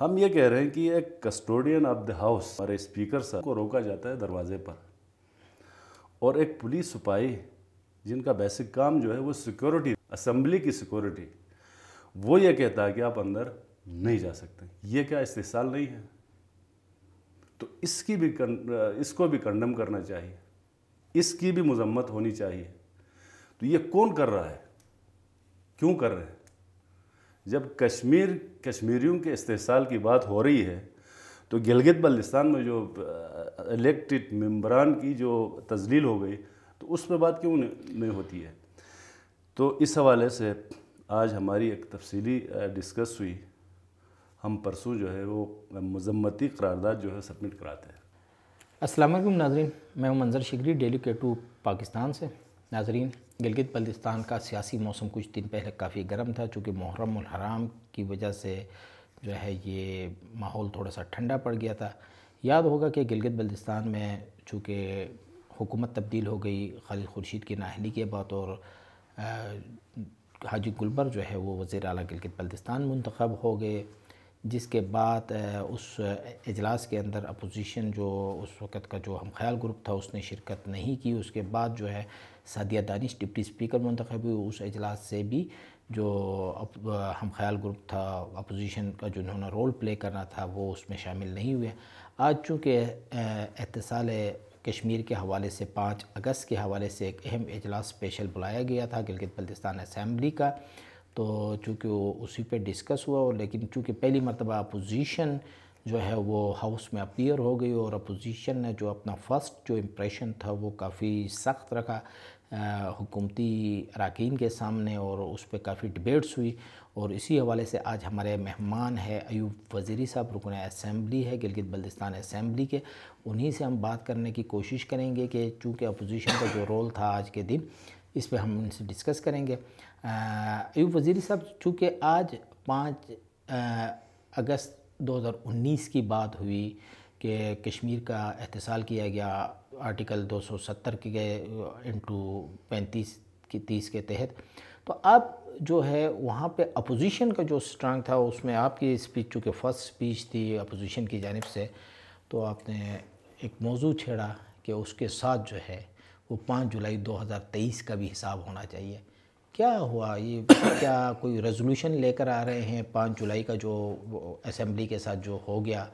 ہم یہ کہہ رہے ہیں کہ ایک کسٹوڈین آف دا ہاؤس اور اسپیکر صاحب کو روکا جاتا ہے دروازے پر، اور ایک پولیس سپاہی جن کا بیسک کام جو ہے وہ سیکورٹی، اسمبلی کی سیکورٹی، وہ یہ کہتا ہے کہ آپ اندر نہیں جا سکتے. یہ کیا استحصال نہیں ہے؟ تو اس کو بھی کنڈم کرنا چاہیے، اس کی بھی مذمت ہونی چاہیے. تو یہ کون کر رہا ہے؟ کیوں کر رہے ہیں؟ جب کشمیریوں کے استحصال کی بات ہو رہی ہے تو گلگت بلتستان میں جو الیکٹڈ ممبران کی جو تذلیل ہو گئی تو اس پہ بات کیوں نہیں ہوتی ہے؟ تو اس حوالے سے آج ہماری ایک تفصیلی ڈسکس ہوئی. ہم پرسوں جو ہے وہ مذمتی قرارداد جو ہے سبمٹ کراتے ہیں. السلام علیکم ناظرین، میں ہوں منظر شگری، ڈیلی K2 پاکستان سے. ناظرین، گلگت بلتستان کا سیاسی موسم کچھ دن پہلے کافی گرم تھا، چونکہ محرم الحرام کی وجہ سے جو ہے یہ ماحول تھوڑا سا ٹھنڈا پڑ گیا تھا. یاد ہوگا کہ گلگت بلتستان میں چونکہ حکومت تبدیل ہو گئی خالد خورشید کی نااہلی کے بعد، اور حاجی گلبر جو ہے وہ وزیر اعلیٰ گلگت بلتستان منتخب ہو گئے، جس کے بعد اس اجلاس کے اندر اپوزیشن جو اس وقت کا جو ہم خیال گروپ تھا اس نے شرکت نہیں کی. اس کے بعد جو ہے سعدیہ دانش ڈپٹی اسپیکر منتخب ہوئی. اس اجلاس سے بھی جو ہم خیال گروپ تھا اپوزیشن کا جو انہوں نے رول پلے کرنا تھا وہ اس میں شامل نہیں ہوئے. آج چونکہ اتصال کشمیر کے حوالے سے 5 اگست کے حوالے سے ایک اہم اجلاس اسپیشل بلایا گیا تھا گلگت بلتستان اسمبلی کا، تو چونکہ وہ اسی پہ ڈسکس ہوا. لیکن چونکہ پہلی مرتبہ اپوزیشن جو ہے وہ ہاؤس میں اپیئر ہو گئی، اور اپوزیشن نے جو اپنا فرسٹ جو امپریشن تھا وہ کافی سخت رکھا حکومتی اراکین کے سامنے، اور اس پہ کافی ڈیبیٹس ہوئی. اور اسی حوالے سے آج ہمارے مہمان ہے ایوب وزیری صاحب، رکن اسمبلی ہے گلگت بلتستان اسمبلی کے. انہی سے ہم بات کرنے کی کوشش کریں گے کہ چونکہ اپوزیشن کا جو رول تھا آج کے دن، اس پہ ہم ان سے ڈسکس کریں گے. ایوب وزیری صاحب، چونکہ آج 5 اگست 2019 کی بات ہوئی کہ کشمیر کا احتسال کیا گیا آرٹیکل 270 کے انٹو 35 کی 30 کے تحت، تو اب جو ہے وہاں پہ اپوزیشن کا جو سٹرانگ تھا اس میں آپ کی اسپیچ چونکہ فرسٹ اسپیچ تھی اپوزیشن کی جانب سے، تو آپ نے ایک موضوع چھیڑا کہ اس کے ساتھ جو ہے وہ 5 جولائی 2023 کا بھی حساب ہونا چاہیے. کیا ہوا؟ یہ کیا کوئی ریزولوشن لے کر آ رہے ہیں 5 جولائی کا جو اسمبلی کے ساتھ جو ہو گیا،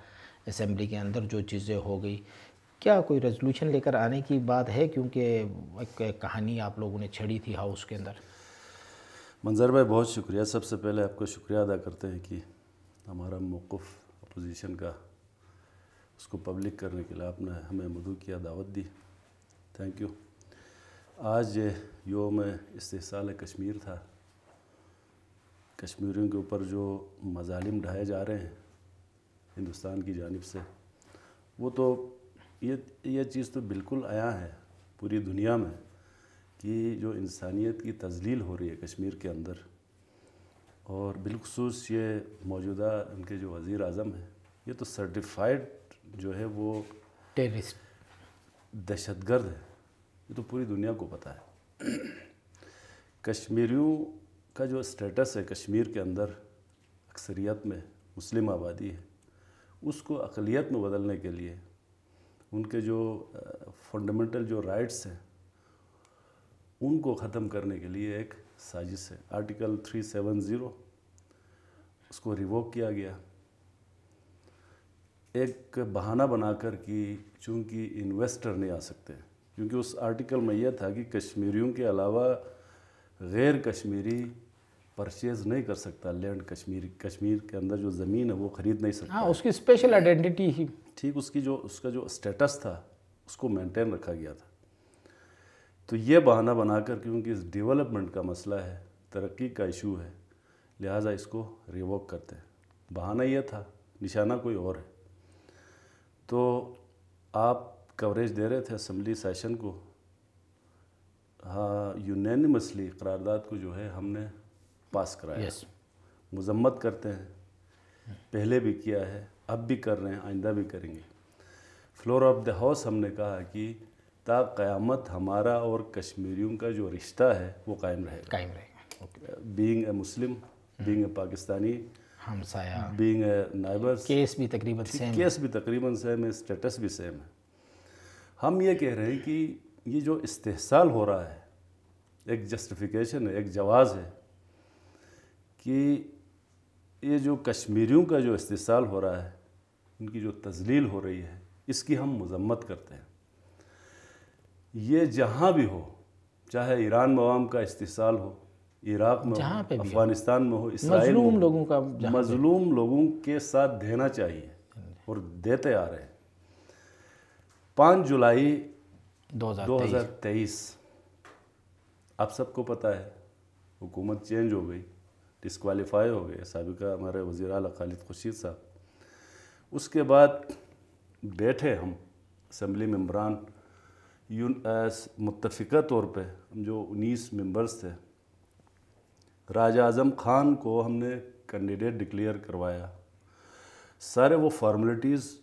اسمبلی کے اندر جو چیزیں ہو گئی، کیا کوئی ریزولوشن لے کر آنے کی بات ہے؟ کیونکہ ایک کہانی آپ لوگوں نے چھڑی تھی ہاؤس کے اندر. منظر بھائی بہت شکریہ. سب سے پہلے آپ کو شکریہ ادا کرتے ہیں کہ ہمارا موقف اپوزیشن کا اس کو پبلک کرنے کے لیے آپ نے ہمیں مدعو کیا، دعوت دی. Thank you. آج یوم استحصال کشمیر تھا. کشمیریوں کے اوپر جو مظالم ڈھائے جا رہے ہیں ہندوستان کی جانب سے، وہ تو یہ چیز تو بالکل عیاں ہے پوری دنیا میں کہ جو انسانیت کی تذلیل ہو رہی ہے کشمیر کے اندر، اور بالخصوص یہ موجودہ ان کے جو وزیر اعظم ہیں، یہ تو سرٹیفائیڈ جو ہے وہ ٹیررسٹ، دہشت گرد ہے. یہ تو پوری دنیا کو پتہ ہے. کشمیریوں کا جو اسٹیٹس ہے کشمیر کے اندر، اکثریت میں مسلم آبادی ہے، اس کو اقلیت میں بدلنے کے لیے ان کے جو فنڈامنٹل جو رائٹس ہیں ان کو ختم کرنے کے لیے ایک سازش ہے. آرٹیکل 370 اس کو ریووک کیا گیا ایک بہانہ بنا کر کہ چونکہ انویسٹر نہیں آ سکتے، کیونکہ اس آرٹیکل میں یہ تھا کہ کشمیریوں کے علاوہ غیر کشمیری پرچیز نہیں کر سکتا لینڈ. کشمیر کے اندر جو زمین ہے وہ خرید نہیں سکتا. ہاں، اس کی اسپیشل آئیڈینٹی ہی ٹھیک، اس کا جو اسٹیٹس تھا اس کو مینٹین رکھا گیا تھا. تو یہ بہانہ بنا کر کیونکہ اس ڈیولپمنٹ کا مسئلہ ہے، ترقی کا ایشو ہے، لہٰذا اس کو ریووک کرتے ہیں. بہانہ یہ تھا، نشانہ کوئی اور ہے. تو آپ کوریج دے رہے تھے اسمبلی سیشن کو. ہاں، یونینیمسلی قرارداد کو جو ہے ہم نے پاس کرایا. مذمت کرتے ہیں، پہلے بھی کیا ہے، اب بھی کر رہے ہیں، آئندہ بھی کریں گے. فلور آف دا ہاؤس ہم نے کہا کہ تا قیامت ہمارا اور کشمیریوں کا جو رشتہ ہے وہ قائم رہے گا. قائم رہے گا. Being a Muslim, being a Pakistani, ہمسایہ بینگ اے نائبرس، کیس بھی تقریباً سیم، کیس بھی تقریباً سیم ہے، اسٹیٹس بھی سیم ہے۔ ہم یہ کہہ رہے ہیں کہ یہ جو استحصال ہو رہا ہے ایک جسٹیفیکیشن ہے، ایک جواز ہے کہ یہ جو کشمیریوں کا جو استحصال ہو رہا ہے، ان کی جو تذلیل ہو رہی ہے، اس کی ہم مذمت کرتے ہیں۔ یہ جہاں بھی ہو، چاہے ایران میں عوام کا استحصال ہو، عراق میں جہاں پہ ہو، بھی افغانستان میں ہو، اسرائیل مظلوم میں لوگوں کا ہو، مظلوم لوگوں کے ساتھ دینا چاہیے اور دیتے آ رہے ہیں۔ 5 جولائی 2023 آپ سب کو پتہ ہے حکومت چینج ہو گئی، ڈسکوالیفائی ہو گئے سابقہ ہمارے وزیر اعلیٰ خالد خورشید صاحب۔ اس کے بعد بیٹھے ہم اسمبلی ممبران متفقہ طور پہ، ہم جو 19 ممبرز تھے، راجہ اعظم خان کو ہم نے کینڈیڈیٹ ڈکلیئر کروایا، سارے وہ فارمیلٹیز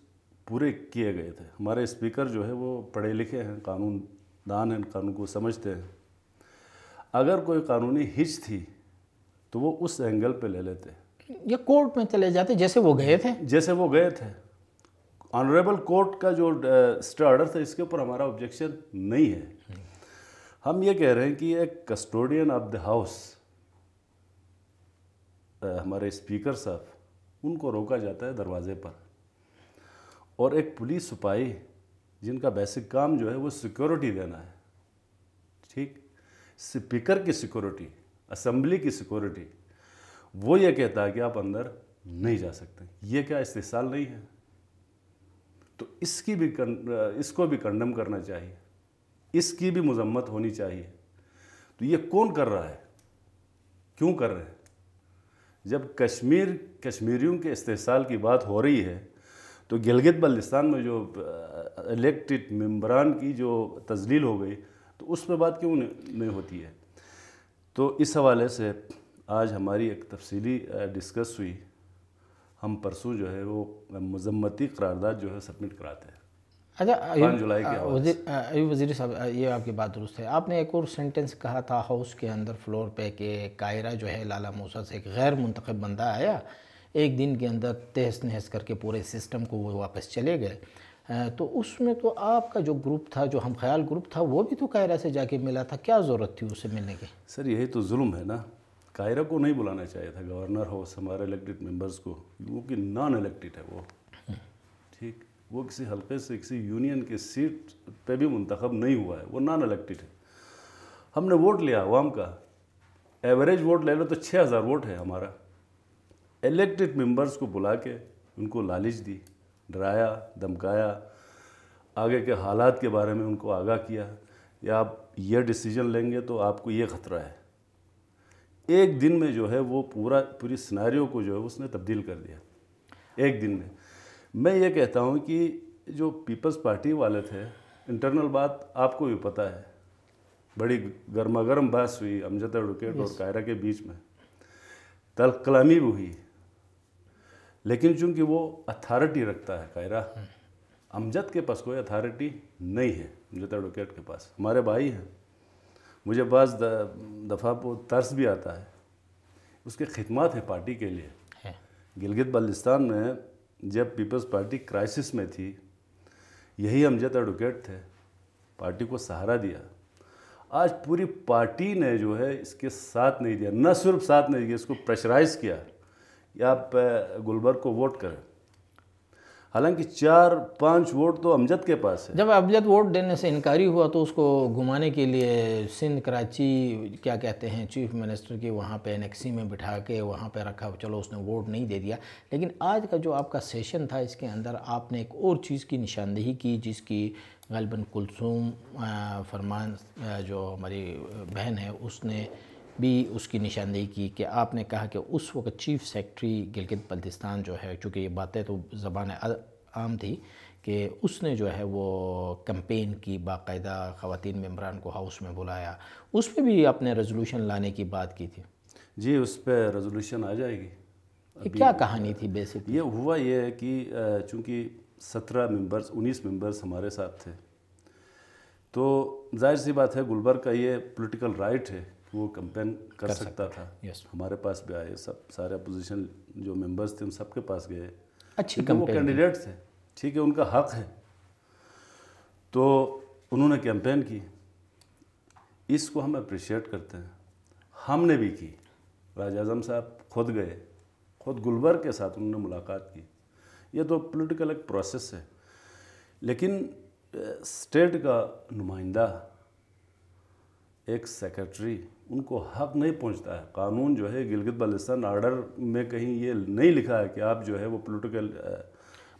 پورے کیے گئے تھے۔ ہمارے اسپیکر جو ہے وہ پڑھے لکھے ہیں، قانون دان ہیں، قانون کو سمجھتے ہیں۔ اگر کوئی قانونی ہچ تھی تو وہ اس اینگل پہ لے لیتے یا کورٹ میں چلے جاتے جیسے وہ گئے تھے، جیسے وہ گئے تھے۔ آنریبل کورٹ کا جو اسٹے آرڈر تھا، اس کے اوپر ہمارا آبجیکشن نہیں ہے۔ ہم یہ کہہ رہے ہیں کہ ایک کسٹوڈین آف دی ہاؤس ہمارے اسپیکر صاحب، ان کو روکا جاتا ہے دروازے پر، اور ایک پولیس سپاہی جن کا بیسک کام جو ہے وہ سیکورٹی دینا ہے، ٹھیک، اسپیکر کی سیکورٹی، اسمبلی کی سیکورٹی، وہ یہ کہتا ہے کہ آپ اندر نہیں جا سکتے۔ یہ کیا استحصال نہیں ہے؟ تو اس کو بھی کنڈم کرنا چاہیے، اس کی بھی مذمت ہونی چاہیے۔ تو یہ کون کر رہا ہے؟ کیوں کر رہے ہیں؟ جب کشمیریوں کے استحصال کی بات ہو رہی ہے تو گلگت بلتستان میں جو الیکٹڈ ممبران کی جو تذلیل ہو گئی، تو اس پہ بات کیوں نہیں ہوتی ہے؟ تو اس حوالے سے آج ہماری ایک تفصیلی ڈسکس ہوئی۔ ہم پرسوں جو ہے وہ مذمتی قرارداد جو ہے سبمٹ کراتے ہیں۔ اچھا 5 جولائی کے حوالے وزیر صاحب، یہ آپ کی بات درست ہے۔ آپ نے ایک اور سینٹنس کہا تھا ہاؤس کے اندر فلور پہ کہ قاہرہ جو ہے لالا موسیٰ سے ایک غیر منتخب بندہ آیا، ایک دن کے اندر تہس نہس کر کے پورے سسٹم کو وہ واپس چلے گئے۔ تو اس میں تو آپ کا جو گروپ تھا، جو ہم خیال گروپ تھا، وہ بھی تو قاہرہ سے جا کے ملا تھا، کیا ضرورت تھی اسے ملنے کی؟ سر یہی تو ظلم ہے نا، قاہرہ کو نہیں بلانا چاہیے تھا، گورنر ہاؤس ہمارے الیکٹڈ ممبرز کو، کیونکہ نان الیکٹڈ ہے وہ، ٹھیک، وہ کسی حلقے سے کسی یونین کی سیٹ پہ بھی منتخب نہیں ہوا ہے، وہ نان الیکٹڈ ہے۔ ہم نے ووٹ لیا عوام کا، ایوریج ووٹ لے لو تو 6000 ووٹ ہے ہمارا۔ الیکٹڈ ممبرز کو بلا کے ان کو لالچ دی، ڈرایا، دھمکایا، آگے کے حالات کے بارے میں ان کو آگاہ کیا، یا آپ یہ ڈیسیجن لیں گے تو آپ کو یہ خطرہ ہے۔ ایک دن میں جو ہے وہ پوری سیناریو کو جو ہے اس نے تبدیل کر دیا، ایک دن میں۔ میں یہ کہتا ہوں کہ جو پیپلز پارٹی والے تھے، انٹرنل بات آپ کو بھی پتہ ہے، بڑی گرما گرم بحث ہوئی امجد ایڈوکیٹ اور قاہرہ کے بیچ میں، تلخ کلامی بھی ہوئی، لیکن چونکہ وہ اتھارٹی رکھتا ہے قاہرہ، امجد کے پاس کوئی اتھارٹی نہیں ہے، امجد ایڈوکیٹ کے پاس، ہمارے بھائی ہیں، مجھے بعض دفعہ وہ ترس بھی آتا ہے، اس کے خدمات ہیں پارٹی کے لیے۔ گلگت بلتستان میں جب پیپلز پارٹی کرائسس میں تھی، یہی امجد ایڈوکیٹ تھے، پارٹی کو سہارا دیا۔ آج پوری پارٹی نے جو ہے اس کے ساتھ نہیں دیا، نہ صرف ساتھ نہیں دیا، اس کو پریشرائز کیا کہ آپ گلبرگ کو ووٹ کریں، حالانکہ 4-5 ووٹ تو امجد کے پاس ہے۔ جب امجد ووٹ دینے سے انکاری ہوا تو اس کو گھمانے کے لیے سندھ کراچی کیا کہتے ہیں چیف منسٹر کی وہاں پہ انیکسی میں بٹھا کے وہاں پہ رکھا، چلو اس نے ووٹ نہیں دے دیا۔ لیکن آج کا جو آپ کا سیشن تھا، اس کے اندر آپ نے ایک اور چیز کی نشاندہی کی، جس کی غالباً کلثوم فرمان جو ہماری بہن ہے اس نے بھی اس کی نشاندہی کی، کہ آپ نے کہا کہ اس وقت چیف سیکرٹری گلگت بلتستان جو ہے، چونکہ یہ باتیں تو زبان عام تھی، کہ اس نے جو ہے وہ کمپین کی، باقاعدہ خواتین ممبران کو ہاؤس میں بلایا، اس پہ بھی آپ نے ریزولوشن لانے کی بات کی تھی۔ جی اس پہ ریزولوشن آ جائے گی۔ یہ کیا کہانی تھی بیسک؟ یہ ہوا یہ ہے کہ چونکہ 19 ممبرز ہمارے ساتھ تھے، تو ظاہر سی بات ہے گلبرگ کا یہ پولیٹیکل رائٹ ہے وہ کیمپین کر سکتا تھا. یس ہمارے پاس بھی آئے, سب سارے اپوزیشن جو ممبرس تھے ان سب کے پاس گئے. اچھی وہ کینڈیڈیٹ تھے, ٹھیک ہے, ان کا حق ہے. تو انہوں نے کیمپین کی, اس کو ہم اپریشیٹ کرتے ہیں. ہم نے بھی کی. راج اعظم صاحب خود گئے, خود گلبرگ کے ساتھ انہوں نے ملاقات کی. یہ تو پولیٹیکل ایک پروسیس ہے, لیکن اسٹیٹ کا نمائندہ, ایک سیکرٹری, ان کو حق نہیں پہنچتا ہے. قانون جو ہے گلگت بلتستان آرڈر میں کہیں یہ نہیں لکھا ہے کہ آپ جو ہے وہ پولیٹیکل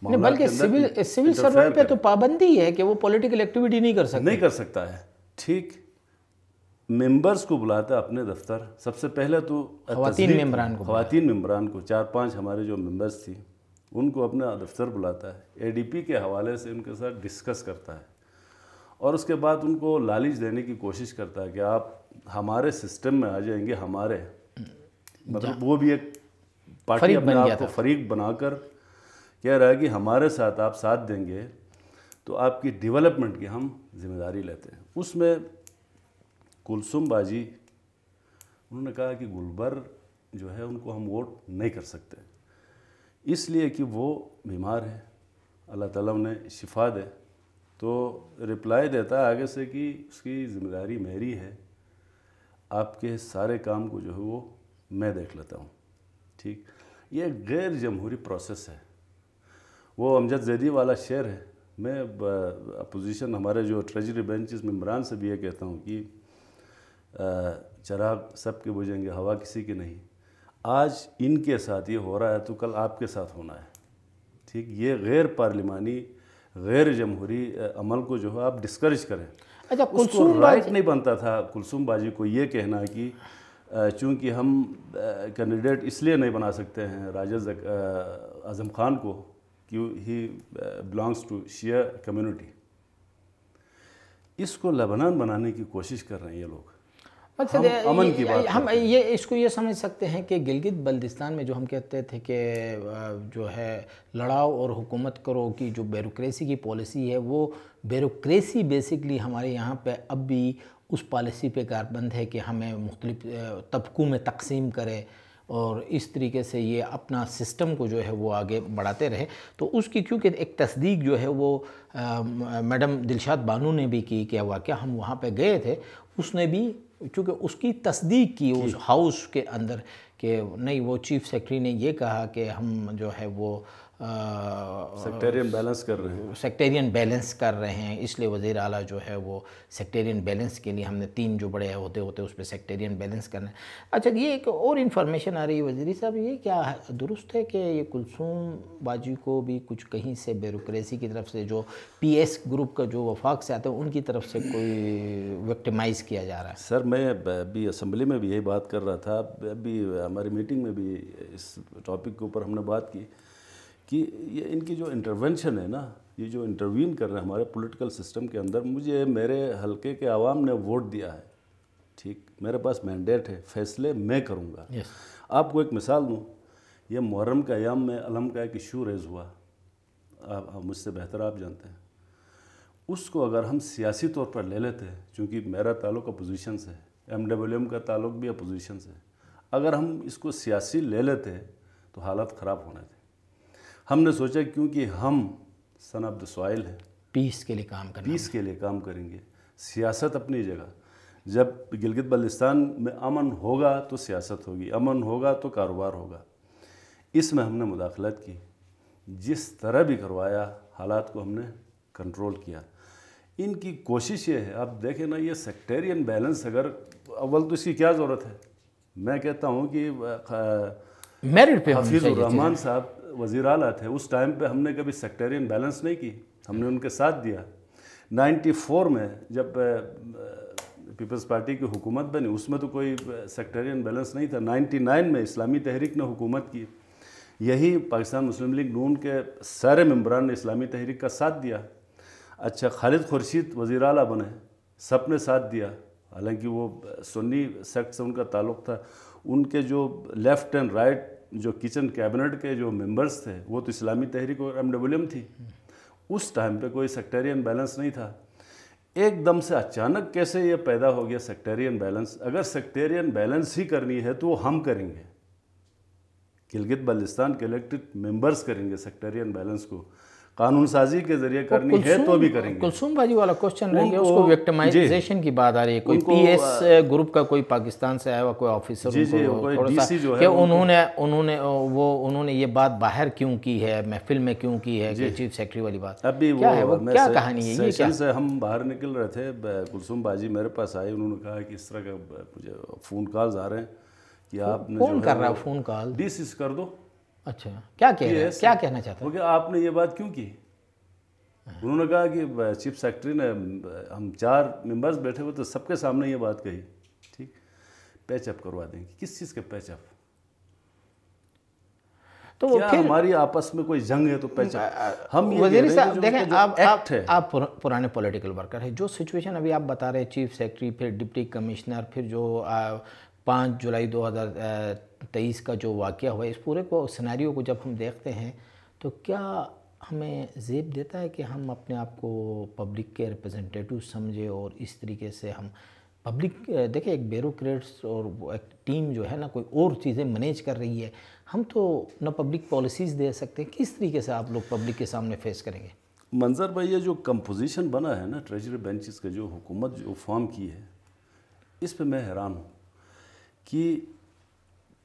بلکہ سول سرونٹ پہ تو پابندی ہے کہ وہ پولیٹیکل ایکٹیویٹی نہیں کر سکتا ہے. ٹھیک, ممبرز کو بلاتا ہے اپنے دفتر. سب سے پہلے تو خواتین ممبران کو 4-5 ہمارے جو ممبرز تھی ان کو اپنا دفتر بلاتا ہے, اے ڈی پی کے حوالے سے ان کے ساتھ ڈسکس کرتا ہے, اور اس کے بعد ان کو لالچ دینے کی کوشش کرتا ہے کہ آپ ہمارے سسٹم میں آ جائیں گے. ہمارے مطلب وہ بھی ایک پارٹی اپنے آپ کو فریق بنا کر کہہ رہا ہے کہ ہمارے ساتھ آپ ساتھ دیں گے تو آپ کی ڈیولپمنٹ کی ہم ذمہ داری لیتے ہیں. اس میں کلثوم باجی انہوں نے کہا کہ گلبرگ جو ہے ان کو ہم ووٹ نہیں کر سکتے, اس لیے کہ وہ بیمار ہے, اللہ تعالیٰ انہیں شفا دے. تو رپلائی دیتا ہے آگے سے کہ اس کی ذمہ داری میری ہے, آپ کے سارے کام کو جو ہے وہ میں دیکھ لیتا ہوں. ٹھیک, یہ ایک غیر جمہوری پروسیس ہے. وہ امجد زیدی والا شعر ہے. میں اپوزیشن ہمارے جو ٹریجری بینچز ممبران سے بھی یہ کہتا ہوں کہ چراغ سب کے بجھیں گے, ہوا کسی کی نہیں. آج ان کے ساتھ یہ ہو رہا ہے تو کل آپ کے ساتھ ہونا ہے. ٹھیک, یہ غیر پارلیمانی غیر جمہوری عمل کو جو ہے آپ ڈسکریج کریں. اچھا, اس کو رائٹ نہیں بنتا تھا کلثوم باجی کو یہ کہنا کہ چونکہ ہم کینڈیڈیٹ اس لیے نہیں بنا سکتے ہیں راجز اعظم خان کو کہ ہی بلانگس ٹو شیعہ کمیونٹی. اس کو لبنان بنانے کی کوشش کر رہے ہیں یہ لوگ. امن کی بات ہم یہ اس کو یہ سمجھ سکتے ہیں کہ گلگت بلتستان میں جو ہم کہتے تھے کہ جو ہے لڑاؤ اور حکومت کرو کی جو بیوروکریسی کی پالیسی ہے, وہ بیوروکریسی بیسکلی ہمارے یہاں پہ اب بھی اس پالیسی پہ کاربند ہے کہ ہمیں مختلف طبقوں میں تقسیم کرے اور اس طریقے سے یہ اپنا سسٹم کو جو ہے وہ آگے بڑھاتے رہے. تو اس کی کیونکہ ایک تصدیق جو ہے وہ میڈم دلشاد بانو نے بھی کی کہ واقعہ ہم وہاں پہ گئے تھے, اس نے بھی چونکہ اس کی تصدیق کی اس ہاؤس کے اندر کہ نہیں, وہ چیف سیکرٹری نے یہ کہا کہ ہم جو ہے وہ سیکٹیرین بیلنس کر رہے ہیں, اس لیے وزیر اعلیٰ جو ہے وہ سیکٹیرین بیلنس کے لیے ہم نے 3 جو بڑے ہوتے اس پہ سیکٹیرین بیلنس کرنا ہے. اچھا, یہ ایک اور انفارمیشن آ رہی ہے وزیری صاحب, یہ کیا درست ہے کہ یہ کلثوم باجی کو بھی کچھ کہیں سے بیوروکریسی کی طرف سے جو پی ایس گروپ کا جو وفاق سے آتے ہیں ان کی طرف سے کوئی وکٹمائز کیا جا رہا ہے؟ سر, میں ابھی اسمبلی میں بھی یہی بات کر رہا تھا, ابھی ہماری میٹنگ میں بھی اس ٹاپک کے اوپر ہم نے بات کی کہ یہ ان کی جو انٹرونشن ہے نا, یہ جو انٹروین کر رہے ہیں ہمارے پولیٹیکل سسٹم کے اندر. مجھے میرے حلقے کے عوام نے ووٹ دیا ہے, ٹھیک, میرے پاس مینڈیٹ ہے, فیصلے میں کروں گا. آپ کو ایک مثال دوں, یہ محرم کے ایام میں علم کا ایک ایشو ریز ہوا, آپ مجھ سے بہتر آپ جانتے ہیں. اس کو اگر ہم سیاسی طور پر لے لیتے, چونکہ میرا تعلق اپوزیشن سے ہے, MWM کا تعلق بھی اپوزیشن سے ہے, اگر ہم اس کو سیاسی لے لیتے تو حالات خراب ہونے تھے. ہم نے سوچا کیونکہ ہم سن آف دا سوائل ہیں, پیس کے لیے کام کریں گے. سیاست اپنی جگہ, جب گلگت بلتستان میں امن ہوگا تو سیاست ہوگی, امن ہوگا تو کاروبار ہوگا. اس میں ہم نے مداخلت کی, جس طرح بھی کروایا حالات کو ہم نے کنٹرول کیا. ان کی کوشش یہ ہے, آپ دیکھیں نا, یہ سیکٹیرین بیلنس اگر اول تو اس کی کیا ضرورت ہے. میں کہتا ہوں کہ میرٹ پہ حفیظ الرحمان صاحب وزیر اعلیٰ تھے, اس ٹائم پہ ہم نے کبھی سیکٹیرین بیلنس نہیں کی, ہم نے ان کے ساتھ دیا. 94 میں جب پیپلز پارٹی کی حکومت بنی, اس میں تو کوئی سیکٹیرین بیلنس نہیں تھا. 99 میں اسلامی تحریک نے حکومت کی, یہی پاکستان مسلم لیگ نون کے سارے ممبران نے اسلامی تحریک کا ساتھ دیا. اچھا, خالد خورشید وزیر اعلیٰ بنے, سب نے ساتھ دیا, حالانکہ وہ سنی سیکٹ سے ان کا تعلق تھا. ان کے جو لیفٹ اینڈ رائٹ جو کچن کیبنٹ کے جو ممبرز تھے وہ تو اسلامی تحریک اور MWM تھی. اس ٹائم پہ کوئی سیکٹیرین بیلنس نہیں تھا. ایک دم سے اچانک کیسے یہ پیدا ہو گیا سیکٹیرین بیلنس؟ اگر سیکٹیرین بیلنس ہی کرنی ہے تو وہ ہم کریں گے، گلگت بلتستان کے الیکٹڈ ممبرز کریں گے سیکٹیرین بیلنس کو، قانون سازی کے ذریعے کرنی ہے تو بھی کریں گے۔ کلثوم باجی والا کوشچن رہ گیا، اس کو وکٹمائزیشن کی بات آ رہی ہے، کوئی پی ایس گروپ کا کوئی پاکستان سے آیا ہوا کوئی آفیسر انہوں نے یہ بات باہر کیوں کی ہے، محفل میں کیوں کی ہے کہ چیف سیکرٹری والی بات ابھی کیا ہے، وہ کیا کہانی ہے؟ یہ سیشن سے ہم باہر نکل رہے تھے، کلثوم باجی میرے پاس آئی، انہوں نے کہا کہ اس طرح کا مجھے فون کالز آ رہے ہیں کہ آپ نے کون کر رہا ہے فون کال؟ ڈی سی سے کر دو۔ اچھا، کیا کہنا چاہتا ہے وہ کہ آپ نے یہ بات کیوں کی؟ انہوں نے کہا کہ چیف سیکرٹری نے، ہم 4 ممبرز بیٹھے ہوئے تو سب کے سامنے یہ بات کہی، ٹھیک پیچ اپ کروا دیں گے۔ کس چیز کے پیچ اپ؟ تو کیا ہماری آپس میں کوئی جنگ ہے تو پیچ اپ؟ ہم یہ وزیر صاحب دیکھیں، آپ پرانے پولیٹیکل ورکر ہیں، جو سچویشن ابھی آپ بتا رہے ہیں، چیف سیکرٹری، پھر ڈپٹی کمشنر، پھر جو 5 جولائی 2023 کا جو واقعہ ہوا، اس پورے کو سیناریو کو جب ہم دیکھتے ہیں تو کیا ہمیں زیب دیتا ہے کہ ہم اپنے آپ کو پبلک کے ریپرزنٹیٹیو سمجھے اور اس طریقے سے ہم پبلک دیکھیں، ایک بیوروکریٹس اور ایک ٹیم جو ہے نا کوئی اور چیزیں مینیج کر رہی ہے، ہم تو نہ پبلک پالیسیز دے سکتے، کس طریقے سے آپ لوگ پبلک کے سامنے فیس کریں گے؟ منظر بھائی، یہ جو کمپوزیشن بنا ہے نا ٹریجری بینچز کا، جو حکومت جو فارم کی ہے، اس پہ میں حیران ہوں کہ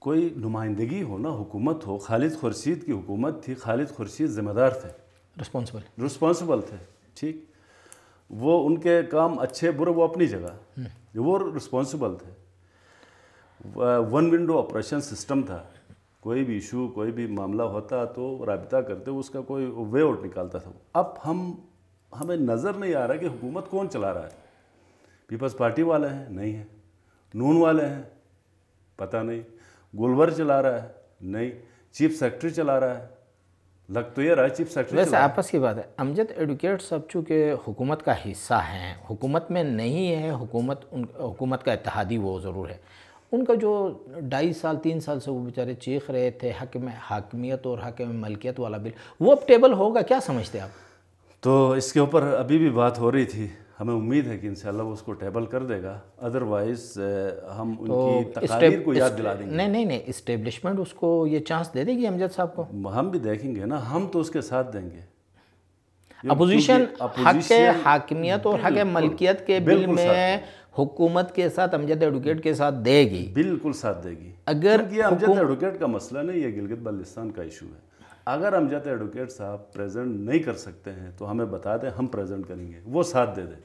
کوئی نمائندگی ہو نا، حکومت ہو۔ خالد خورشید کی حکومت تھی، خالد خورشید ذمہ دار تھے، رسپانسبل تھے، ٹھیک، وہ ان کے کام اچھے برے وہ اپنی جگہ، وہ رسپانسبل تھے۔ 1 ونڈو آپریشن سسٹم تھا، کوئی بھی ایشو، کوئی بھی معاملہ ہوتا تو رابطہ کرتے، اس کا کوئی وے آؤٹ نکالتا تھا۔ اب ہمیں نظر نہیں آ رہا کہ حکومت کون چلا رہا ہے۔ پیپلز پارٹی والے ہیں؟ نہیں ہے۔ نون والے ہیں؟ پتہ نہیں۔ گلور چلا رہا ہے؟ نہیں۔ چیف سیکرٹری چلا رہا ہے؟ لگ تو یہ رہا ہے چیف سیکرٹری۔ ویسے آپس کی بات ہے، امجد ایڈوکیٹ صاحب چونکہ حکومت کا حصہ ہیں، حکومت میں نہیں ہے، حکومت کا اتحادی وہ ضرور ہے، ان کا جو 2.5 سال 3 سال سے وہ بیچارے چیخ رہے تھے حق میں حاکمیت اور حق میں ملکیت والا بل، وہ اب ٹیبل ہوگا، کیا سمجھتے آپ؟ تو اس کے اوپر ابھی بھی بات ہو رہی تھی، ہمیں امید ہے کہ انشاءاللہ وہ اس کو ٹیبل کر دے گا، ادروائز ہم ان کی تقاریر کو یاد دلا دیں گے۔ نہیں، اسٹیبلشمنٹ اس کو یہ چانس دے دے گی امجد صاحب کو؟ ہم بھی دیکھیں گے نا، ہم تو اس کے ساتھ دیں گے۔ اپوزیشن حق حاکمیت اور حق ملکیت کے بل میں حکومت کے ساتھ امجد ایڈوکیٹ کے ساتھ دے گی، بالکل ساتھ دے گی۔ اگر یہ امجد ایڈوکیٹ کا مسئلہ نہیں، یہ گلگت بلتستان کا ایشو ہے۔ اگر امجد ایڈوکیٹ صاحب پریزنٹ نہیں کر سکتے ہیں تو ہمیں بتا دیں، ہم پریزنٹ کریں گے، وہ ساتھ دے دیں،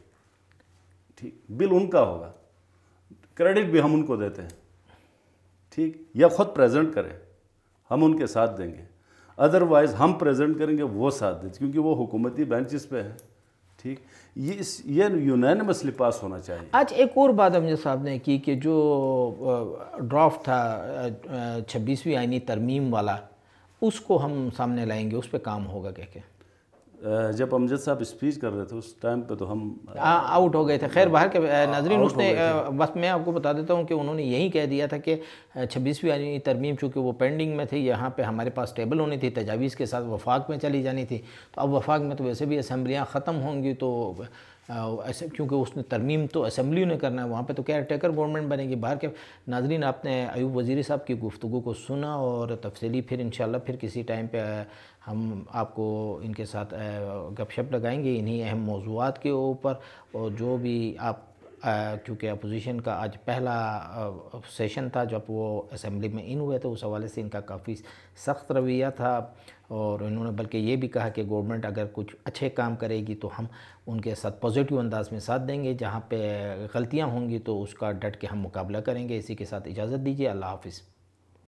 ٹھیک، بل ان کا ہوگا، کریڈٹ بھی ہم ان کو دیتے ہیں، ٹھیک، یا خود پریزنٹ کریں، ہم ان کے ساتھ دیں گے، ادروائز ہم پریزنٹ کریں گے، وہ ساتھ دیں، کیونکہ وہ حکومتی بینچز پہ ہے، ٹھیک، یہ یونینمسلی پاس ہونا چاہیے۔ آج ایک اور بات امجد صاحب نے کی کہ جو ڈرافٹ تھا 26ویں آئینی ترمیم والا، اس کو ہم سامنے لائیں گے، اس پہ کام ہوگا کہہ کے؟ جب امجد صاحب اسپیچ کر رہے تھے اس ٹائم پہ تو ہم آؤٹ ہو گئے تھے۔ خیر باہر کے ناظرین، اس نے بس میں آپ کو بتا دیتا ہوں کہ انہوں نے یہی کہہ دیا تھا کہ 26ویں آئینی ترمیم چونکہ وہ پینڈنگ میں تھی، یہاں پہ ہمارے پاس ٹیبل ہونی تھی، تجاویز کے ساتھ وفاق میں چلی جانی تھی، تو اب وفاق میں تو ویسے بھی اسمبلیاں ختم ہوں گی، تو ایسے کیونکہ اس نے ترمیم تو اسمبلیوں نے کرنا ہے، وہاں پہ تو کیئر ٹیکر گورنمنٹ بنے گی۔ باہر کے ناظرین، آپ نے ایوب وزیری صاحب کی گفتگو کو سنا اور تفصیلی پھر انشاءاللہ پھر کسی ٹائم پہ ہم آپ کو ان کے ساتھ گپ شپ لگائیں گے انہی اہم موضوعات کے اوپر، اور جو بھی آپ کیونکہ اپوزیشن کا آج پہلا سیشن تھا جب وہ اسمبلی میں ان ہوئے تھے، اس حوالے سے ان کا کافی سخت رویہ تھا، اور انہوں نے بلکہ یہ بھی کہا کہ گورنمنٹ اگر کچھ اچھے کام کرے گی تو ہم ان کے ساتھ پازیٹیو انداز میں ساتھ دیں گے، جہاں پہ غلطیاں ہوں گی تو اس کا ڈٹ کے ہم مقابلہ کریں گے۔ اسی کے ساتھ اجازت دیجیے، اللہ حافظ۔